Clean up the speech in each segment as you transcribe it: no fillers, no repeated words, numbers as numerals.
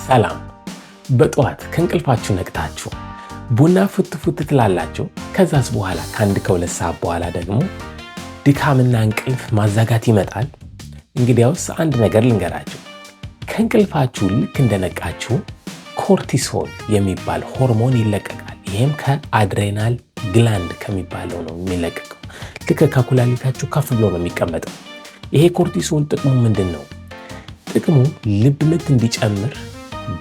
ሰላም። በጠዋት ከእንቅልፋችሁ ነቅታችሁ ቡና ፉት ትላላችሁ። ከዛስ በኋላ ከ1-2 ሰዓት በኋላ ደግሞ ድካምና እንቅልፍ ማዛጋት ይመጣል። እንግዲያውስ አንድ ነገር ልንገራችሁ። ከእንቅልፋችሁ ልክ እንደነቃችሁ ኮርቲሶል የሚባል ሆርሞን ይለቀቃል። ይህም ከአድሬናል ግላንድ ከሚባለው ነው የሚለቀቀው። ልክ ከኩላሊታችሁ ከፍ ብሎ ነው የሚቀመጠው። ይሄ ኮርቲሶል ጥቅሙ ምንድን ነው? ጥቅሙ ልብ ምት እንዲጨምር፣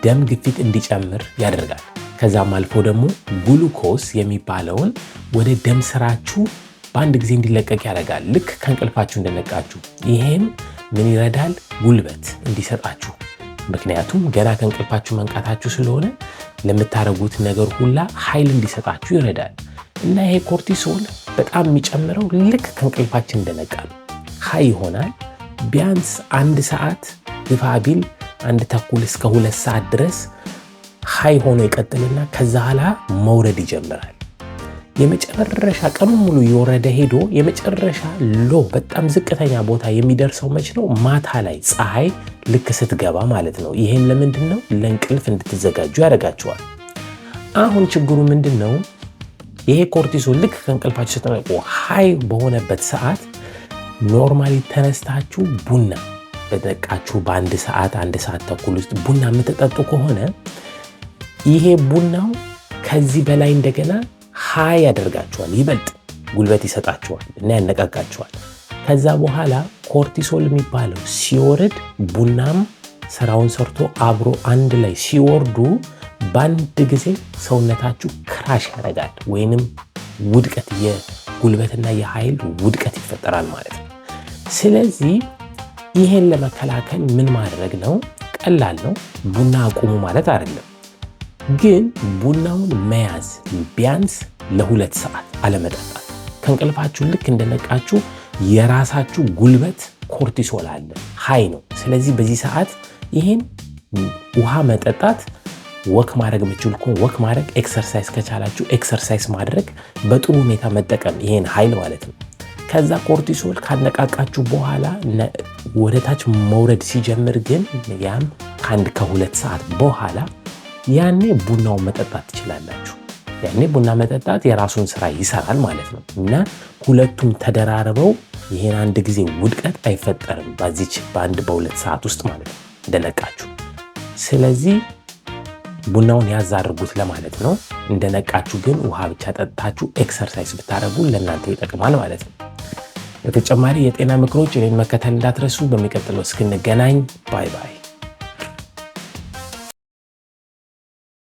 ደም ግፊት እንዲጨምር ያደርጋል። ከዛም አልፎ ደግሞ ግሉኮስ የሚባለውን ወደ ደም ስራችሁ በአንድ ጊዜ እንዲለቀቅ ያደርጋል። ልክ ከእንቅልፋችሁ እንደነቃችሁ። ይሄም ምን ይረዳል? ጉልበት እንዲሰጣችሁ። ምክንያቱም ገና ከእንቅልፋችሁ መንቃታችሁ ስለሆነ ለምታደርጉት ነገር ሁላ ኃይል እንዲሰጣችሁ ይረዳል። እና ይሄ ኮርቲሶል በጣም የሚጨምረው ልክ ከእንቅልፋችን እንደነቃ ነው። ሀይ ይሆናል። ቢያንስ 1 ሰዓት ግፋ ቢል 1:30 እስከ 2 ሰዓት ድረስ ሀይ ሆኖ ይቀጥልና ከዛ ኋላ መውረድ ይጀምራል። የመጨረሻ ቀኑን ሙሉ የወረደ ሄዶ የመጨረሻ በጣም ዝቅተኛ ቦታ የሚደርሰው መች ነው? ማታ ላይ ፀሐይ ልክ ስትገባ ማለት ነው። ይሄም ለምንድን ነው? ለእንቅልፍ እንድትዘጋጁ ያደርጋችኋል። አሁን ችግሩ ምንድን ነው? ይሄ ኮርቲሶል ልክ ከእንቅልፋችሁ ስትነቁ ሀይ በሆነበት ሰዓት ኖርማሊ ተነስታችሁ ቡና በነቃችሁ በ1 ሰዓት 1:30 ውስጥ ቡና የምትጠጡ ከሆነ ይሄ ቡናው ከዚህ በላይ እንደገና ሀይ ያደርጋችኋል፣ ይበልጥ ጉልበት ይሰጣችኋል እና ያነቃቃችኋል። ከዛ በኋላ ኮርቲሶል የሚባለው ሲወርድ ቡናም ስራውን ሰርቶ አብሮ አንድ ላይ ሲወርዱ በአንድ ጊዜ ሰውነታችሁ ክራሽ ያደርጋል፣ ወይንም ውድቀት፣ የጉልበትና የኃይል ውድቀት ይፈጠራል ማለት ነው። ስለዚህ ይሄን ለመከላከል ምን ማድረግ ነው? ቀላል ነው። ቡና አቁሙ ማለት አይደለም፣ ግን ቡናውን መያዝ፣ ቢያንስ ለ2 ሰዓት አለመጠጣት። ከእንቅልፋችሁ ልክ እንደነቃችሁ የራሳችሁ ጉልበት ኮርቲሶል አለ፣ ሀይ ነው። ስለዚህ በዚህ ሰዓት ይሄን ውሃ መጠጣት፣ ወክ ማድረግ የምትችሉ ከሆነ ወክ ማድረግ፣ ኤክሰርሳይዝ ከቻላችሁ ኤክሰርሳይዝ ማድረግ፣ በጥሩ ሁኔታ መጠቀም ይሄን ኃይል ማለት ነው። ከዛ ኮርቲሶል ካነቃቃችሁ በኋላ ወደ ታች መውረድ ሲጀምር ግን ያም ከ1-2 ሰዓት በኋላ ያኔ ቡናውን መጠጣት ትችላላችሁ። ያኔ ቡና መጠጣት የራሱን ስራ ይሰራል ማለት ነው። እና ሁለቱም ተደራርበው ይሄን አንድ ጊዜ ውድቀት አይፈጠርም በዚች በ1-2 ሰዓት ውስጥ ማለት ነው እንደነቃችሁ። ስለዚህ ቡናውን ያዝ አድርጉት ለማለት ነው። እንደነቃችሁ ግን ውሃ ብቻ ጠጥታችሁ ኤክሰርሳይዝ ብታደርጉ ለእናንተ ይጠቅማል ማለት ነው። በተጨማሪ የጤና ምክሮች እኔን መከተል እንዳትረሱ። በሚቀጥለው እስክንገናኝ ባይ ባይ።